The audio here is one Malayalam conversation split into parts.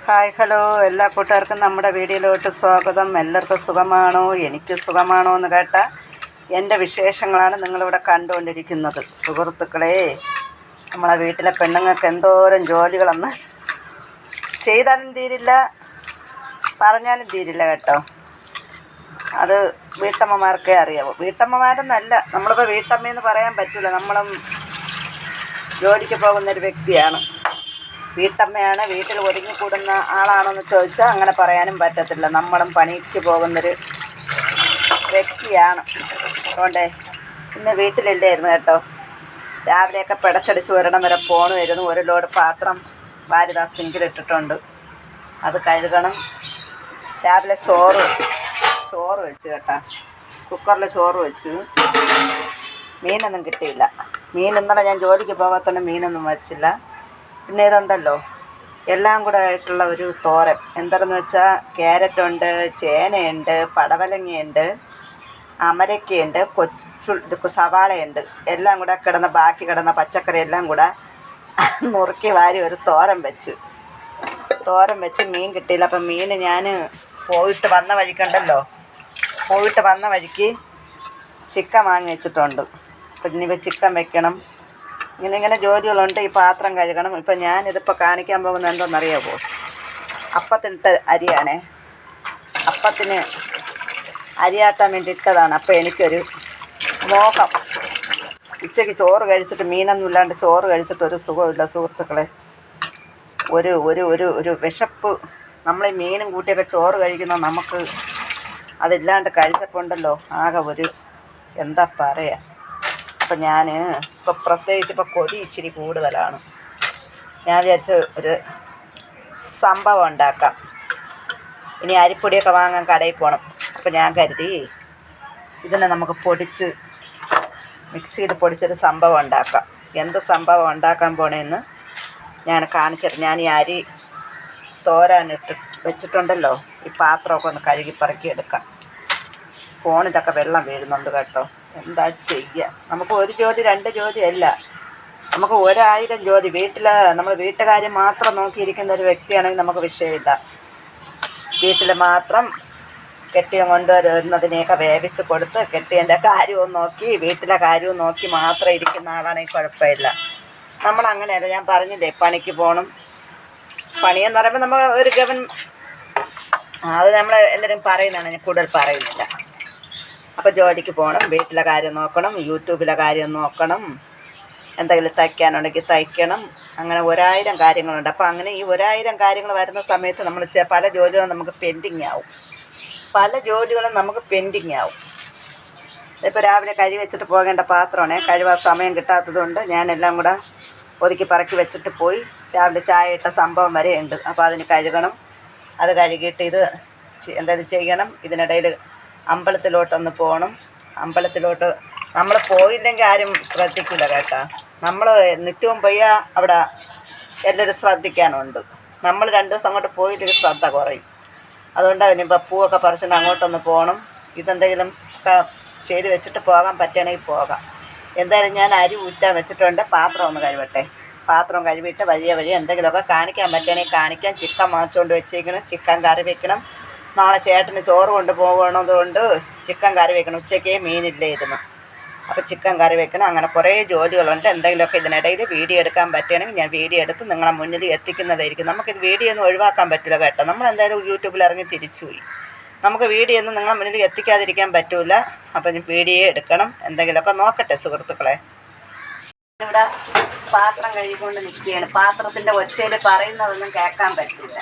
ഹായ് ഹലോ എല്ലാ കൂട്ടുകാർക്കും നമ്മുടെ വീഡിയോയിലോട്ട് സ്വാഗതം. എല്ലാവർക്കും സുഖമാണോ? എനിക്ക് സുഖമാണോ എന്ന് കേട്ട എൻ്റെ വിശേഷങ്ങളാണ് നിങ്ങളിവിടെ കണ്ടുകൊണ്ടിരിക്കുന്നത്. സുഹൃത്തുക്കളെ, നമ്മളെ വീട്ടിലെ പെണ്ണുങ്ങൾക്ക് എന്തോരം ജോലികളൊന്നും ചെയ്താലും തീരില്ല, പറഞ്ഞാലും തീരില്ല കേട്ടോ. അത് വീട്ടമ്മമാർക്കേ അറിയാവൂ. വീട്ടമ്മമാരെന്നല്ല, നമ്മളിപ്പോൾ വീട്ടമ്മയെന്ന് പറയാൻ പറ്റില്ല. നമ്മളും ജോലിക്ക് പോകുന്നൊരു വ്യക്തിയാണ്. വീട്ടമ്മയാണ്, വീട്ടിൽ ഒതുങ്ങിക്കൂടുന്ന ആളാണോയെന്ന് ചോദിച്ചാൽ അങ്ങനെ പറയാനും പറ്റത്തില്ല. നമ്മളും പണിക്ക് പോകുന്നൊരു വ്യക്തിയാണ്. അതുകൊണ്ടേ ഇന്ന് വീട്ടിലില്ലായിരുന്നു കേട്ടോ. രാവിലെയൊക്കെ പിടച്ചടിച്ച് ഒരിടം വരെ പോകണമായിരുന്നു. ഒരു ലോഡ് പാത്രം വാരിദാ സിങ്കിലിട്ടിട്ടുണ്ട്, അത് കഴുകണം. രാവിലെ ചോറ് വെച്ച് കേട്ടോ, കുക്കറിൽ ചോറ് വെച്ച്. മീനൊന്നും കിട്ടിയില്ല. മീൻ ഇന്നലെ ഞാൻ ജോലിക്ക് പോകാത്തതുകൊണ്ട് മീനൊന്നും വച്ചില്ല. പിന്നെ ഇതുണ്ടല്ലോ, എല്ലാം കൂടെ ആയിട്ടുള്ള ഒരു തോരൻ. എന്താണെന്ന് വെച്ചാൽ ക്യാരറ്റുണ്ട്, ചേനയുണ്ട്, പടവലങ്ങയുണ്ട്, അമരക്കയുണ്ട്, സവാളയുണ്ട്. എല്ലാം കൂടെ ബാക്കി കിടന്ന പച്ചക്കറി എല്ലാം കൂടെ നുറുക്കി വാരി ഒരു തോരൻ വെച്ച്. മീൻ കിട്ടിയില്ല. അപ്പം മീൻ ഞാൻ പോയിട്ട് വന്ന വഴിക്ക് ചിക്കൻ വാങ്ങി വെച്ചിട്ടുണ്ട്. അപ്പം ഇനിയിപ്പോൾ ചിക്കൻ വെക്കണം. ഇങ്ങനെ ജോലികളുണ്ട്. ഈ പാത്രം കഴുകണം. ഇപ്പം ഞാനിതിപ്പോൾ കാണിക്കാൻ പോകുന്നത് എന്താണെന്നറിയാമോ? അപ്പത്തിനിട്ട അരിയാണേ. അപ്പത്തിന് അരിയാട്ടാൻ വേണ്ടി ഇട്ടതാണ്. അപ്പോൾ എനിക്കൊരു മോഹം. ഉച്ചയ്ക്ക് ചോറ് കഴിച്ചിട്ട്, മീനൊന്നും ഇല്ലാണ്ട് ചോറ് കഴിച്ചിട്ട് ഒരു സുഖമില്ല സുഹൃത്തുക്കളെ. ഒരു ഒരു ഒരു ഒരു വിശപ്പ്. നമ്മൾ ഈ മീനും കൂട്ടിയൊക്കെ ചോറ് കഴിക്കുന്ന നമുക്ക് അതില്ലാണ്ട് കഴിച്ചപ്പോൾ ഉണ്ടല്ലോ, ആകെ ഒരു എന്താ പറയുക. അപ്പം ഞാൻ പ്രത്യേകിച്ച് കൊതി ഇച്ചിരി കൂടുതലാണ്. ഞാൻ വിചാരിച്ച് ഒരു സംഭവം ഉണ്ടാക്കാം. ഇനി അരിപ്പൊടിയൊക്കെ വാങ്ങാൻ കടയിൽ പോകണം. അപ്പം ഞാൻ കരുതി ഇതിനെ നമുക്ക് മിക്സിയിൽ പൊടിച്ചൊരു സംഭവം ഉണ്ടാക്കാം. എന്ത് സംഭവം ഉണ്ടാക്കാൻ പോണേന്ന് ഞാൻ കാണിച്ചിട്ട്, ഞാൻ ഈ അരി തോരാനിട്ട് വെച്ചിട്ടുണ്ടല്ലോ. ഈ പാത്രമൊക്കെ ഒന്ന് കഴുകി പറക്കിയെടുക്കാം. ഫോണിലൊക്കെ വെള്ളം വീഴുന്നുണ്ട് കേട്ടോ. എന്താ ചെയ്യുക? നമുക്ക് ഒരു ജോലി രണ്ട് ജോലിയല്ല, നമുക്ക് 1000 ജോലി. നമ്മൾ വീട്ടുകാര്യം മാത്രം നോക്കിയിരിക്കുന്ന ഒരു വ്യക്തിയാണെങ്കിൽ നമുക്ക് വിഷയമില്ല. വീട്ടിൽ മാത്രം കെട്ടിയം കൊണ്ടുവരുന്നതിനെയൊക്കെ വേവിച്ച് കൊടുത്ത് കെട്ടിയൻ്റെ കാര്യവും നോക്കി വീട്ടിലെ കാര്യവും നോക്കി മാത്രം ഇരിക്കുന്ന ആളാണെങ്കിൽ കുഴപ്പമില്ല. നമ്മളങ്ങനെയല്ല. ഞാൻ പറഞ്ഞില്ലേ, പണിക്ക് പോകണം. പണിയെന്ന് പറയുമ്പോൾ നമ്മൾ ഒരു അത് നമ്മൾ എല്ലാവരും പറയുന്നതാണ്, ഞാൻ കൂടുതൽ പറയുന്നില്ല. അപ്പോൾ ജോലിക്ക് പോകണം, വീട്ടിലെ കാര്യം നോക്കണം, യൂട്യൂബിലെ കാര്യം നോക്കണം, എന്തെങ്കിലും തയ്ക്കാനുണ്ടെങ്കിൽ തയ്ക്കണം. അങ്ങനെ 1000 കാര്യങ്ങളുണ്ട്. അപ്പോൾ അങ്ങനെ ഈ 1000 കാര്യങ്ങൾ വരുന്ന സമയത്ത് നമ്മൾ പല ജോലികളും നമുക്ക് പെൻഡിങ് ആവും. ഇപ്പോൾ രാവിലെ വെച്ചിട്ട് പോകേണ്ട പാത്രമാണ്. കഴുകാൻ സമയം കിട്ടാത്തതുകൊണ്ട് ഞാനെല്ലാം കൂടെ ഒതുക്കി പറക്കി വെച്ചിട്ട് പോയി. രാവിലെ ചായ ഇട്ട സംഭവം വരെ ഉണ്ട്. അപ്പോൾ അതിന് കഴുകണം. അത് കഴുകിയിട്ട് ഇത് എന്തായാലും ചെയ്യണം. ഇതിനിടയിൽ അമ്പലത്തിലോട്ടൊന്ന് പോകണം. അമ്പലത്തിലോട്ട് നമ്മൾ പോയില്ലെങ്കിൽ ആരും ശ്രദ്ധിക്കില്ല കേട്ടോ. നമ്മൾ നിത്യവും പോയാൽ അവിടെ എല്ലാവരും ശ്രദ്ധിക്കാനുണ്ട്. നമ്മൾ 2 ദിവസം അങ്ങോട്ട് പോയിട്ടൊരു ശ്രദ്ധ കുറയും. അതുകൊണ്ടാണ് ഇനിയിപ്പോൾ പൂവൊക്കെ പറിച്ചിട്ട് അങ്ങോട്ടൊന്ന് പോകണം. ഇതെന്തെങ്കിലും ഒക്കെ ചെയ്ത് വെച്ചിട്ട് പോകാൻ പറ്റുകയാണെങ്കിൽ പോകാം. എന്തായാലും ഞാൻ അരി ഊറ്റാൻ വെച്ചിട്ടുണ്ട്. പാത്രം ഒന്ന് കഴുകട്ടെ. പാത്രം കഴുകിയിട്ട് വഴി എന്തെങ്കിലുമൊക്കെ കാണിക്കാൻ പറ്റുകയാണെങ്കിൽ കാണിക്കാം. ചിക്കൻ വാങ്ങിച്ചുകൊണ്ട് വെച്ചേക്കണം. ചിക്കൻ കറി വെക്കണം. നാളെ ചേട്ടന് ചോറ് കൊണ്ടുപോകണതുകൊണ്ട് ചിക്കൻ കറി വെക്കണം. ഉച്ചയ്ക്കേ മീനില്ലായിരുന്നു. അപ്പോൾ ചിക്കൻ കറി വെക്കണം. അങ്ങനെ കുറേ ജോലികളുണ്ട്. എന്തെങ്കിലുമൊക്കെ ഇതിനിടയിൽ വീഡിയോ എടുക്കാൻ പറ്റുകയാണെങ്കിൽ ഞാൻ വീഡിയോ എടുത്ത് നിങ്ങളെ മുന്നിൽ എത്തിക്കുന്നതായിരിക്കും. നമുക്കിത് വീഡിയോ ഒന്നും ഒഴിവാക്കാൻ പറ്റില്ല കേട്ടോ. നമ്മളെന്തായാലും യൂട്യൂബിൽ ഇറങ്ങി തിരിച്ചുപോയി. നമുക്ക് വീഡിയോ ഒന്നും നിങ്ങളെ മുന്നിൽ എത്തിക്കാതിരിക്കാൻ പറ്റില്ല. അപ്പം വീഡിയോ എടുക്കണം. എന്തെങ്കിലുമൊക്കെ നോക്കട്ടെ സുഹൃത്തുക്കളെ. ഇവിടെ പാത്രം കഴുകിക്കൊണ്ട് നിൽക്കുകയാണ്. പാത്രത്തിൻ്റെ ഒച്ചയിൽ പറയുന്നതൊന്നും കേൾക്കാൻ പറ്റില്ല.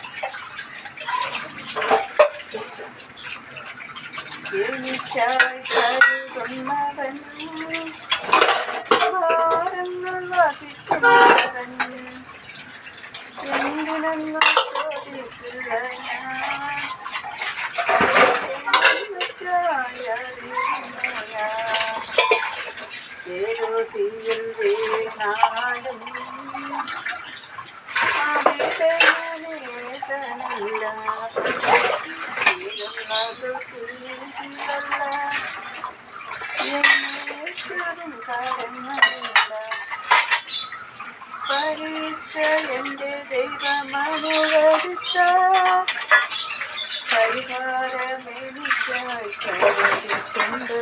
പരീക്ഷ എൻ്റെ ദൈവമനുവദിച്ച ഓടിച്ച പരിഹാരമെനിക്കായി കരുതിയിട്ടുണ്ട്.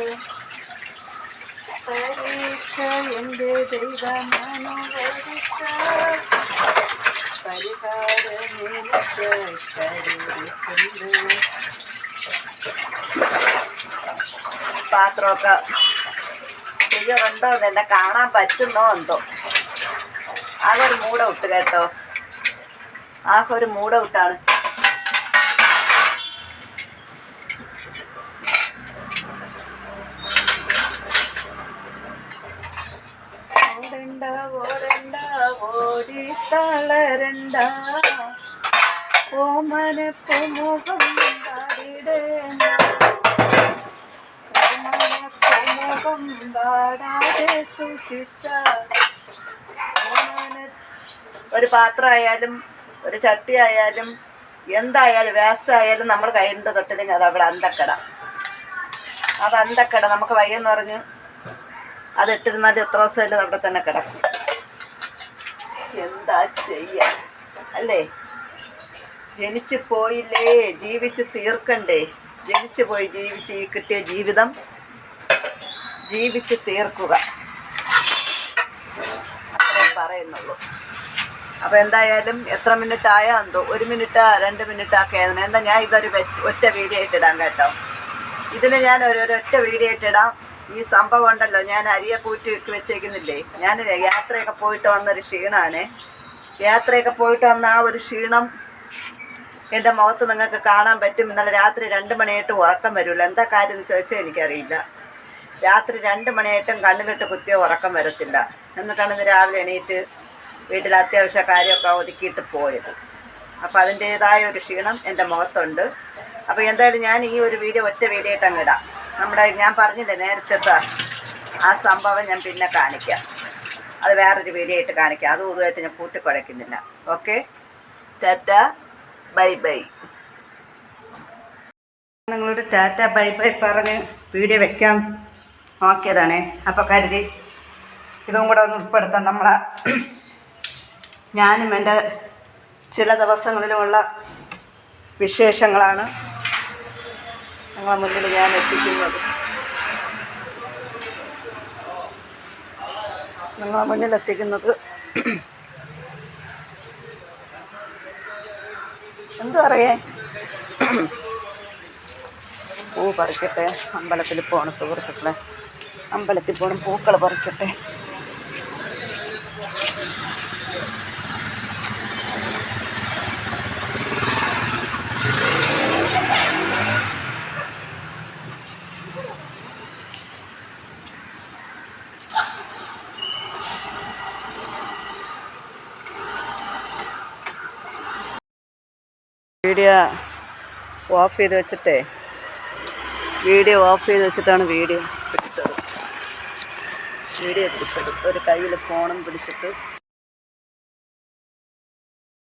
പരീക്ഷ എൻ്റെ ദൈവമനുവദിച്ച പരിഹാരമെനിക്കായി കരുതിയിട്ടുണ്ട്. പാത്രമൊക്കെ ക്ലിയറുണ്ടോ എന്നെ കാണാൻ പറ്റുന്നോ എന്തോ. ആകെ ഒരു മൂട വിട്ട് കേട്ടോ, ആകെ ഒരു മൂട വിട്ടാണ്. ഓടണ്ട ഓടണ്ട ഓടി തളരണ്ട ഓമനപ്പു മുഖം പാടിടേണ്ട ഓമനപ്പു മുഖം പാടാതെ സൂക്ഷിച്ച. ഒരു പാത്രമായാലും ഒരു ചട്ടി ആയാലും എന്തായാലും വേസ്റ്റ് ആയാലും നമ്മൾ കയ്യിൻ്റെ തൊട്ടില്ലെങ്കിൽ അത് അവിടെ അന്തക്കട. അത് അന്തക്കട നമുക്ക് വയ്യെന്ന് പറഞ്ഞ് അത് ഇട്ടിരുന്നാലും എത്ര ദിവസമായാലും അവിടെ തന്നെ കിടക്കും. എന്താ ചെയ്യാ അല്ലേ? ജനിച്ചു പോയില്ലേ, ജീവിച്ച് തീർക്കണ്ടേ. ജനിച്ചു പോയി, ജീവിച്ച് ഈ കിട്ടിയ ജീവിതം ജീവിച്ച് തീർക്കുക, അത്രേ പറയുന്നുള്ളൂ. അപ്പോൾ എന്തായാലും എത്ര മിനിറ്റ് ആയാ എന്തോ, 1 മിനിറ്റാ 2 മിനിറ്റാക്കെ ആയിരുന്നു. എന്താ ഞാൻ ഇതൊരു ഒറ്റ വീഡിയോ ആയിട്ടിടാം കേട്ടോ. ഇതിന് ഞാൻ ഒരൊറ്റ വീഡിയോ ആയിട്ടിടാം. ഈ സംഭവം ഉണ്ടല്ലോ, ഞാൻ അരിയെ പൂറ്റി ഇട്ട് വെച്ചേക്കുന്നില്ലേ, ഞാൻ യാത്രയൊക്കെ പോയിട്ട് വന്നൊരു ക്ഷീണമാണ്. യാത്രയൊക്കെ പോയിട്ട് വന്ന ആ ഒരു ക്ഷീണം എൻ്റെ മുഖത്ത് നിങ്ങൾക്ക് കാണാൻ പറ്റും. ഇന്നലെ രാത്രി 2 മണിയായിട്ട് ഉറക്കം വരില്ല. എന്താ കാര്യം എന്ന് ചോദിച്ചാൽ എനിക്കറിയില്ല. രാത്രി 2 മണിയായിട്ടും കണ്ണിലിട്ട് കുത്തിയോ ഉറക്കം വരത്തില്ല. എന്നിട്ടാണ് ഇന്ന് രാവിലെ എണീറ്റ് വീട്ടിൽ അത്യാവശ്യ കാര്യമൊക്കെ ഒതുക്കിയിട്ട് പോയത്. അപ്പോൾ അതിൻ്റേതായ ഒരു ക്ഷീണം എൻ്റെ മുഖത്തുണ്ട്. അപ്പോൾ എന്തായാലും ഞാൻ ഈ ഒരു വീഡിയോ ഒറ്റ വീഡിയോ ആയിട്ട് അങ്ങ് ഇടാം. നമ്മുടെ ഞാൻ പറഞ്ഞില്ലേ നേരത്തെ ആ സംഭവം ഞാൻ പിന്നെ കാണിക്കാം. അത് വേറൊരു വീഡിയോ ആയിട്ട് കാണിക്കാം. അതും ഇതുമായിട്ട് ഞാൻ കൂട്ടിക്കുഴയ്ക്കുന്നില്ല. Okay, tata bye bye. നിങ്ങളോട് ടാറ്റ ബൈ ബൈ പറഞ്ഞ് വീഡിയോ വെക്കാൻ നോക്കിയതാണേ. അപ്പോൾ കരുതി ഇതും കൂടെ ഒന്ന് ഉൾപ്പെടുത്താം. ഞാനും എൻ്റെ ചില ദിവസങ്ങളിലുമുള്ള വിശേഷങ്ങളാണ് നിങ്ങളെ മുന്നിൽ ഞാൻ എത്തിക്കുന്നത്. നിങ്ങളെ മുന്നിലെത്തിക്കുന്നത് എന്തു പറയേ, പൂ പറിക്കട്ടെ. അമ്പലത്തിൽ പോകണം സുഹൃത്തുക്കളെ, അമ്പലത്തിൽ പോകണം, പൂക്കൾ പറിക്കട്ടെ. വീഡിയോ ഓഫ് ചെയ്ത് വെച്ചിട്ടാണ് വീഡിയോ പിടിച്ചത്. ഒരു കയ്യിൽ ഫോണും പിടിച്ചിട്ട്